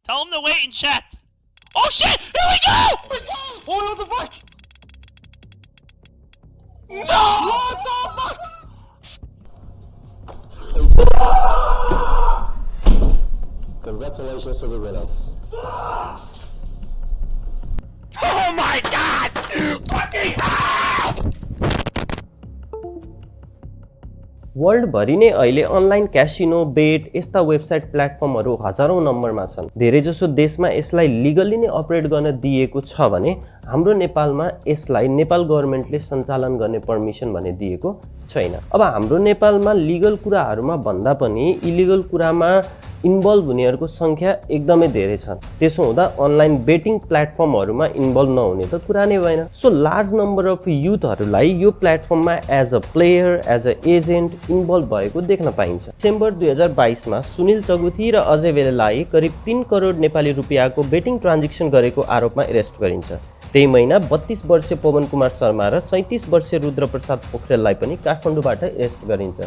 Tell him to wait in chat. Oh shit! Here we go! Oh, what the fuck? No! What the fuck? Congratulations to the winners. Oh my god! Fucking hell! वर्ल्डभरि नै अहिले online casino बेट यस्ता website प्लेटफर्महरू हजारौं नम्बरमा छन्। धेरैजसो देशमा यसलाई लिगली नै अपरेट गर्न दिएको छ भने हाम्रो नेपालमा यसलाई नेपाल गभर्नमेन्टले सञ्चालन गर्ने पर्मिसन भने दिएको छैन। अब हाम्रो नेपालमा लिगल कुराहरूमा भन्दा पनि इलिगल कुरामा इन्भल्भ हुनेहरूको संख्या एकदमै धेरै छन्। त्यसो हुँदा अनलाइन बेटिङ प्लेटफर्महरूमा इन्भल्भ नहुने त कुरा नै भएन। सो लार्ज नम्बर अफ युथहरूलाई यो प्लेटफर्ममा as a player as a agent involve भएको देख्न पाइन्छ। डिसेम्बर 2022मा सुनिल चगुथी र अजय वेलेलाई करिब 3 करोड नेपाली रुपियाँको बेटिङ ट्रान्जेक्सन गरेको आरोपमा एरेस्ट गरिन्छ। त्यही महिना 32 वर्षीय पवन कुमार शर्मा र 37 वर्षीय रुद्रप्रसाद पोखरेललाई पनि काठमाडौँबाट एरेस्ट गरिन्छ।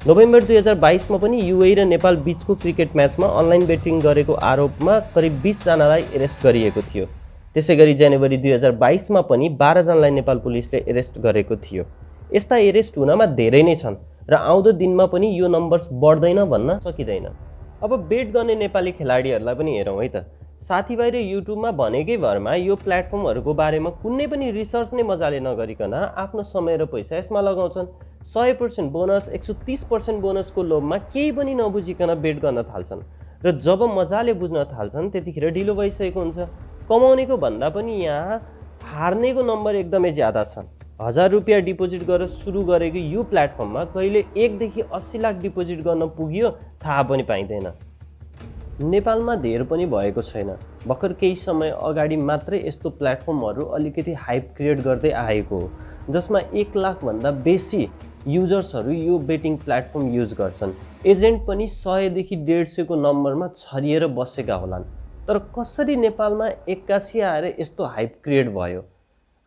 नोभेम्बर 2022मा पनि युए र नेपाल बीचको क्रिकेट म्याचमा अनलाइन बेटिङ गरेको आरोपमा करिब 20 जनालाई एरेस्ट गरिएको थियो। त्यसैगरी जनवरी 2022मा पनि 12 जनालाई नेपाल पुलिसले एरेस्ट गरेको थियो। यस्ता एरेस्ट हुनमा धेरै नै छन् र आउँदो दिनमा पनि यो नम्बर्स बढ्दैन भन्न सकिँदैन। अब बेट गर्ने नेपाली खेलाडीहरूलाई पनि हेरौँ है त। साथीभाइ र युट्युबमा भनेकै भरमा यो प्लेटफर्महरूको बारेमा कुनै पनि रिसर्च नै मजाले नगरिकन आफ्नो समय र पैसा यसमा लगाउँछन्। 100% बोनस 130% बोनसको लोभमा केही पनि नबुझिकन बेट गर्न थाल्छन् र जब मजाले बुझ्न थाल्छन् त्यतिखेर ढिलो भइसकेको हुन्छ। कमाउनेको भन्दा पनि यहाँ हार्नेको नम्बर एकदमै ज्यादा छन्। 1000 रुपियाँ डिपोजिट गरेर सुरु गरेको यो प्लेटफर्ममा कहिले 1 देखि 80 लाख डिपोजिट गर्न पुग्यो थाहा पनि पाइँदैन। नेपालमा धेर पनि भएको छैन। भर्खर केही समय अगाडि मात्रै यस्तो प्लेटफर्महरू अलिकति हाइप क्रिएट गर्दै आएको हो, जसमा 1 लाख भन्दा बेसी युजर्सहरू यो बेटिङ प्लेटफर्म युज गर्छन्। एजेन्ट पनि 100 देखि 150 को नम्बरमा छरिएर बसेका होलान्। तर कसरी नेपालमा एक्कासी आएर यस्तो हाइप क्रिएट भयो?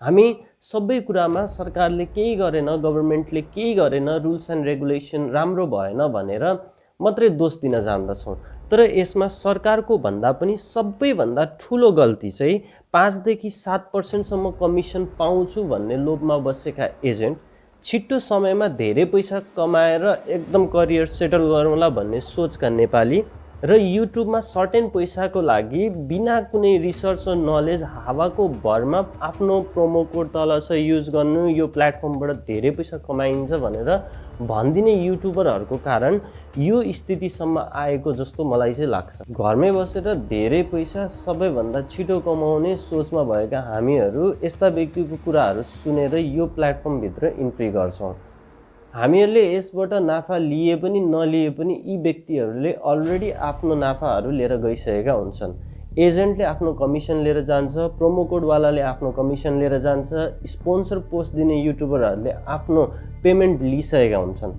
हामी सबै कुरामा सरकारले केही गरेन, गभर्नमेन्टले केही गरेन, रुल्स एन्ड रेगुलेसन राम्रो भएन भनेर मात्रै दोष दिन जान्दछौँ। तर यसमा सरकारको भन्दा पनि सबैभन्दा ठुलो गल्ती चाहिँ 5 देखि 7% सम्म कमिसन पाउँछु भन्ने लोभमा बसेका एजेन्ट छिट्टो समयमा धेरै पैसा कमाएर एकदम करियर सेटल गरौँला भन्ने सोचका नेपाली र युट्युबमा सर्टेन पैसाको लागि बिना कुनै रिसर्च र नलेज हावाको भरमा आफ्नो प्रोमो कोड तल छ युज गर्नु, यो प्लेटफर्मबाट धेरै पैसा कमाइन्छ भनेर भनिदिने युट्युबरहरूको कारण यो स्थितिसम्म आएको जस्तो मलाई चाहिँ लाग्छ। घरमै बसेर धेरै पैसा सबैभन्दा छिटो कमाउने सोचमा भएका हामीहरू यस्ता व्यक्तिको कुराहरू सुनेर यो प्लेटफर्मभित्र इन्ट्री गर्छौँ। हामीहरूले यसबाट नाफा लिए पनि नलिए पनि यी व्यक्तिहरूले अलरेडी आफ्नो नाफाहरू लिएर गइसकेका हुन्छन्। एजेन्टले आफ्नो कमिसन लिएर जान्छ, प्रोमो कोडवालाले आफ्नो कमिसन लिएर जान्छ, स्पोन्सर पोस्ट दिने युट्युबरहरूले आफ्नो पेमेन्ट लिइसकेका हुन्छन्।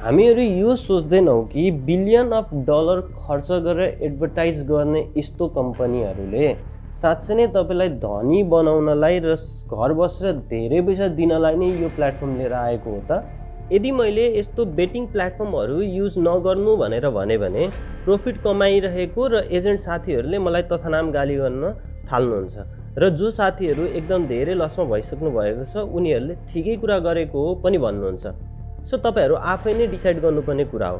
हामीहरू यो सोच्दैनौँ कि बिलियन अफ डलर खर्च गरेर एडभर्टाइज गर्ने यस्तो कम्पनीहरूले साँच्चै नै तपाईँलाई धनी बनाउनलाई र घर बसेर धेरै पैसा दिनलाई नै यो प्लेटफर्म लिएर आएको हो त? यदि मैले यस्तो बेटिङ प्लेटफर्महरू युज नगर्नु भनेर भने प्रफिट कमाइरहेको र एजेन्ट साथीहरूले मलाई तथानाम गाली गर्न थाल्नुहुन्छ र जो साथीहरू एकदम धेरै लसमा भइसक्नु भएको छ उनीहरूले ठिकै कुरा गरेको हो पनि भन्नुहुन्छ। सो तपाईँहरू आफै नै डिसाइड गर्नुपर्ने कुरा हो।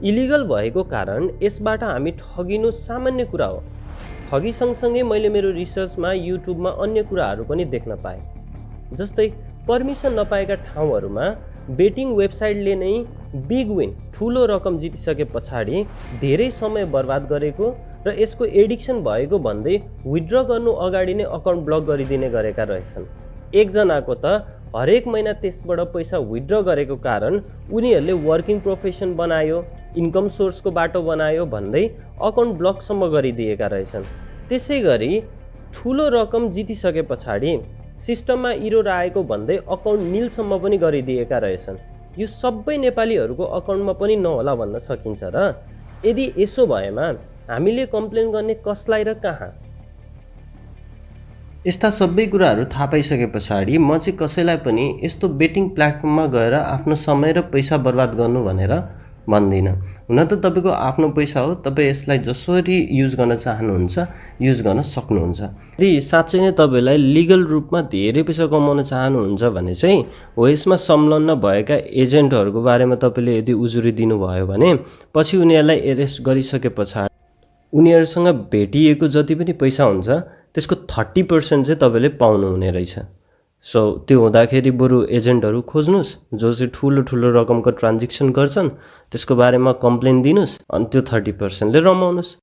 इलिगल भएको कारण यसबाट हामी ठगिनु सामान्य कुरा हो। ठगी सँगसँगै मैले मेरो रिसर्चमा युट्युबमा अन्य कुराहरू पनि देख्न पाएँ। जस्तै पर्मिसन नपाएका ठाउँहरूमा बेटिङ वेबसाइटले नै बिग विन ठुलो रकम जितिसके पछाडि धेरै समय बर्बाद गरेको र यसको एडिक्सन भएको भन्दै विथड्र गर्नु अगाडि नै अकाउन्ट ब्लक गरिदिने गरेका रहेछन्। एकजनाको त हरेक महिना त्यसबाट पैसा विथड्र गरेको कारण उनीहरूले वर्किङ प्रोफेसन बनायो, इन्कम सोर्सको बाटो बनायो भन्दै अकाउन्ट ब्लकसम्म गरिदिएका रहेछन्। त्यसै गरी ठुलो रकम जितिसके पछाडि सिस्टममा इरर आएको भन्दै अकाउन्ट निलसम्म पनि गरिदिएका रहेछन्। यो सबै नेपालीहरूको अकाउन्टमा पनि नहोला भन्न सकिन्छ र? यदि यसो भएमा हामीले कम्प्लेन गर्ने कसलाई र कहाँ? यस्ता सबै कुराहरू थाहा पाइसके पछाडि म चाहिँ कसैलाई पनि यस्तो बेटिङ प्लेटफर्ममा गएर आफ्नो समय र पैसा बर्बाद गर्नु भनेर भन्दिनँ। हुन त तपाईँको आफ्नो पैसा हो, तपाईँ यसलाई जसरी युज गर्न चाहनुहुन्छ युज गर्न सक्नुहुन्छ। यदि साँच्चै नै तपाईँलाई लिगल रूपमा धेरै पैसा कमाउन चाहनुहुन्छ भने चाहिँ हो यसमा संलग्न भएका एजेन्टहरूको बारेमा तपाईँले यदि उजुरी दिनुभयो भने पछि उनीहरूलाई एरेस्ट गरिसके पछाडि उनीहरूसँग भेटिएको जति पनि पैसा हुन्छ त्यसको 30% चाहिँ तपाईँले पाउनुहुने रहेछ। सो त्यो हुँदाखेरि बरु एजेन्टहरू खोज्नुहोस् जो चाहिँ ठुलो रकमको ट्रान्जेक्सन गर्छन्, त्यसको बारेमा कम्प्लेन दिनुहोस् अनि त्यो 30%ले रमाउनुहोस्।